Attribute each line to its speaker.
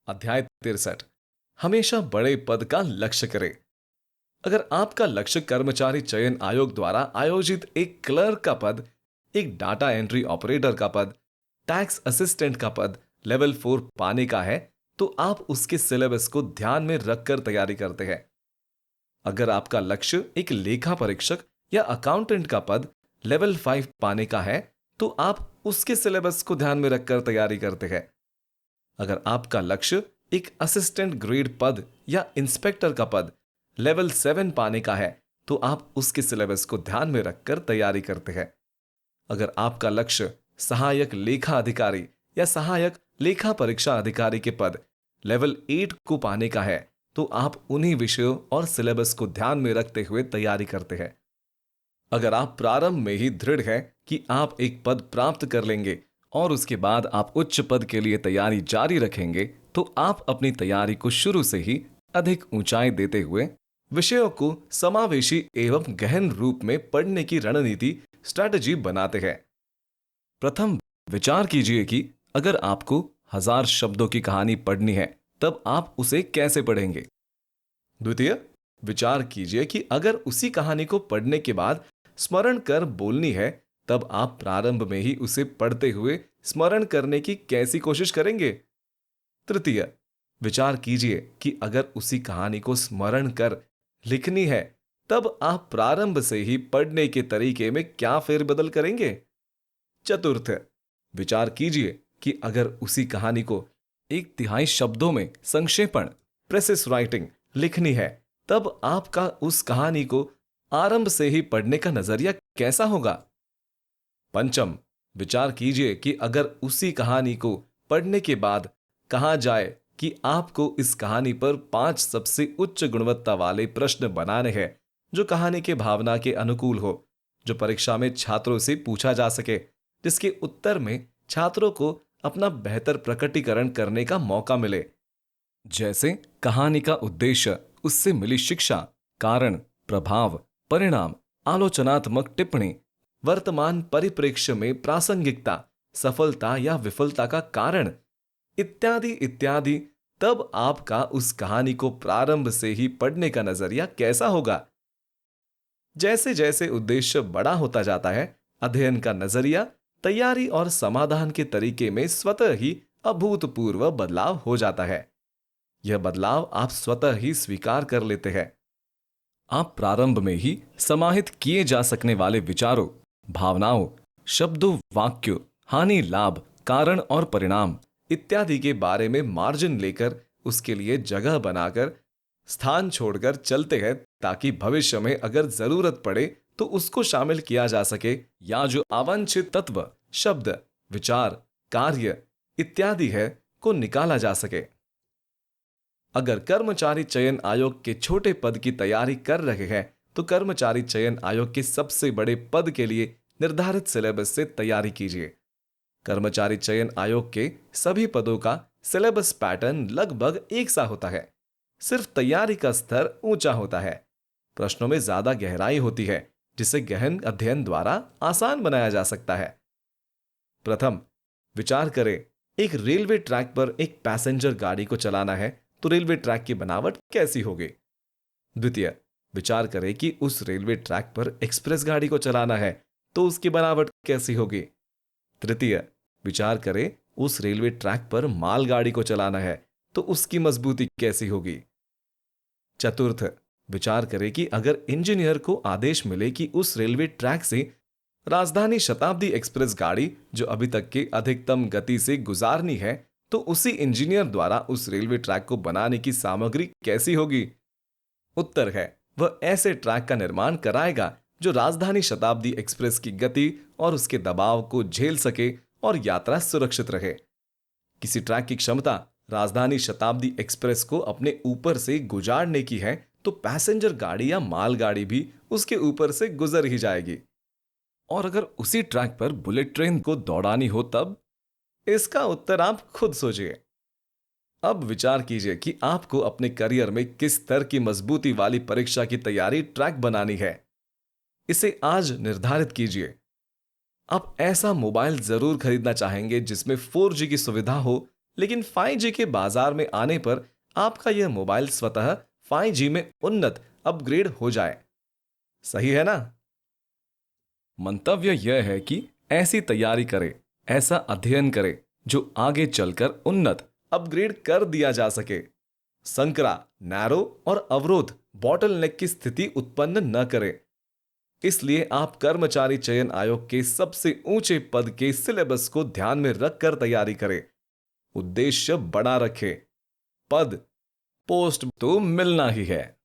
Speaker 1: अध्याय 63। हमेशा बड़े पद का लक्ष्य करें। अगर आपका लक्ष्य कर्मचारी चयन आयोग द्वारा आयोजित एक क्लर्क का पद, एक डाटा एंट्री ऑपरेटर का पद, टैक्स असिस्टेंट का पद लेवल 4 पाने का है, तो आप उसके सिलेबस को ध्यान में रखकर तैयारी करते हैं। अगर आपका लक्ष्य एक लेखा परीक्षक या अकाउंटेंट का पद लेवल 5 पाने का है, तो आप उसके सिलेबस को ध्यान में रखकर तैयारी करते हैं। अगर आपका लक्ष्य एक असिस्टेंट ग्रेड पद या इंस्पेक्टर का पद लेवल 7 पाने का है, तो आप उसके सिलेबस को ध्यान में रखकर तैयारी करते हैं। अगर आपका लक्ष्य सहायक लेखा अधिकारी या सहायक लेखा परीक्षा अधिकारी के पद लेवल 8 को पाने का है, तो आप उन्हीं विषयों और सिलेबस को ध्यान में रखते हुए तैयारी करते हैं। अगर आप प्रारंभ में ही दृढ़ हैं कि आप एक पद प्राप्त कर लेंगे और उसके बाद आप उच्च पद के लिए तैयारी जारी रखेंगे, तो आप अपनी तैयारी को शुरू से ही अधिक ऊंचाई देते हुए विषयों को समावेशी एवं गहन रूप में पढ़ने की रणनीति स्ट्रैटेजी बनाते हैं। प्रथम, विचार कीजिए कि अगर आपको 1000 शब्दों की कहानी पढ़नी है, तब आप उसे कैसे पढ़ेंगे। द्वितीय, विचार कीजिए कि अगर उसी कहानी को पढ़ने के बाद स्मरण कर बोलनी है, तब आप प्रारंभ में ही उसे पढ़ते हुए स्मरण करने की कैसी कोशिश करेंगे। तृतीय, विचार कीजिए कि अगर उसी कहानी को स्मरण कर लिखनी है, तब आप प्रारंभ से ही पढ़ने के तरीके में क्या फेरबदल करेंगे। चतुर्थ, विचार कीजिए कि अगर उसी कहानी को 1/3 शब्दों में संक्षेपण प्रेसिस राइटिंग लिखनी है, तब आपका उस कहानी को आरंभ से ही पढ़ने का नजरिया कैसा होगा। पंचम, विचार कीजिए कि अगर उसी कहानी को पढ़ने के बाद कहा जाए कि आपको इस कहानी पर 5 सबसे उच्च गुणवत्ता वाले प्रश्न बनाने हैं, जो कहानी के भावना के अनुकूल हो, जो परीक्षा में छात्रों से पूछा जा सके, जिसके उत्तर में छात्रों को अपना बेहतर प्रकटीकरण करने का मौका मिले, जैसे कहानी का उद्देश्य, उससे मिली शिक्षा, कारण, प्रभाव, परिणाम, आलोचनात्मक टिप्पणी, वर्तमान परिप्रेक्ष्य में प्रासंगिकता, सफलता या विफलता का कारण, इत्यादि इत्यादि। तब आपका उस कहानी को प्रारंभ से ही पढ़ने का नजरिया कैसा होगा। जैसे जैसे उद्देश्य बड़ा होता जाता है, अध्ययन का नजरिया, तैयारी और समाधान के तरीके में स्वतः ही अभूतपूर्व बदलाव हो जाता है। यह बदलाव आप स्वतः ही स्वीकार कर लेते हैं। आप प्रारंभ में ही समाहित किए जा सकने वाले विचारों, भावनाओं, शब्दों, वाक्यों, हानि, लाभ, कारण और परिणाम इत्यादि के बारे में मार्जिन लेकर, उसके लिए जगह बनाकर, स्थान छोड़कर चलते हैं, ताकि भविष्य में अगर जरूरत पड़े तो उसको शामिल किया जा सके, या जो अवांछित तत्व, शब्द, विचार, कार्य इत्यादि है को निकाला जा सके। अगर कर्मचारी चयन आयोग के छोटे पद की तैयारी कर रहे हैं, तो कर्मचारी चयन आयोग के सबसे बड़े पद के लिए निर्धारित सिलेबस से तैयारी कीजिए। कर्मचारी चयन आयोग के सभी पदों का सिलेबस पैटर्न लगभग एक सा होता है, सिर्फ तैयारी का स्तर ऊंचा होता है। प्रश्नों में ज्यादा गहराई होती है, जिसे गहन अध्ययन द्वारा आसान बनाया जा सकता है। प्रथम, विचार करें, एक रेलवे ट्रैक पर एक पैसेंजर गाड़ी को चलाना है, तो रेलवे ट्रैक की बनावट कैसी होगी। द्वितीय, विचार करें कि उस रेलवे ट्रैक पर एक्सप्रेस गाड़ी को चलाना है, तो उसकी बनावट कैसी होगी। तृतीय, विचार करें, उस रेलवे ट्रैक पर मालगाड़ी को चलाना है, तो उसकी मजबूती कैसी होगी। चतुर्थ, विचार करें कि अगर इंजीनियर को आदेश मिले कि उस रेलवे ट्रैक से राजधानी शताब्दी एक्सप्रेस गाड़ी, जो अभी तक की अधिकतम गति से गुजारनी है, तो उसी इंजीनियर द्वारा उस रेलवे ट्रैक को बनाने की सामग्री कैसी होगी। उत्तर है, वह ऐसे ट्रैक का निर्माण कराएगा जो राजधानी शताब्दी एक्सप्रेस की गति और उसके दबाव को झेल सके और यात्रा सुरक्षित रहे। किसी ट्रैक की क्षमता राजधानी शताब्दी एक्सप्रेस को अपने ऊपर से गुजारने की है, तो पैसेंजर गाड़ी या मालगाड़ी भी उसके ऊपर से गुजर ही जाएगी। और अगर उसी ट्रैक पर बुलेट ट्रेन को दौड़ानी हो, तब इसका उत्तर आप खुद सोचिए। अब विचार कीजिए कि आपको अपने करियर में किस स्तर की मजबूती वाली परीक्षा की तैयारी ट्रैक बनानी है। इसे आज निर्धारित कीजिए। आप ऐसा मोबाइल जरूर खरीदना चाहेंगे जिसमें 4G की सुविधा हो, लेकिन 5G के बाजार में आने पर आपका यह मोबाइल स्वतः 5G में उन्नत अपग्रेड हो जाए। सही है ना? मंतव्य यह है कि ऐसी तैयारी करें, ऐसा अध्ययन करें जो आगे चलकर उन्नत अपग्रेड कर दिया जा सके। संकरा, नैरो और अवरोध बॉटलनेक की स्थिति उत्पन्न न करे। इसलिए आप कर्मचारी चयन आयोग के सबसे ऊंचे पद के सिलेबस को ध्यान में रखकर तैयारी करें। उद्देश्य बड़ा रखें। पद, पोस्ट तो मिलना ही है।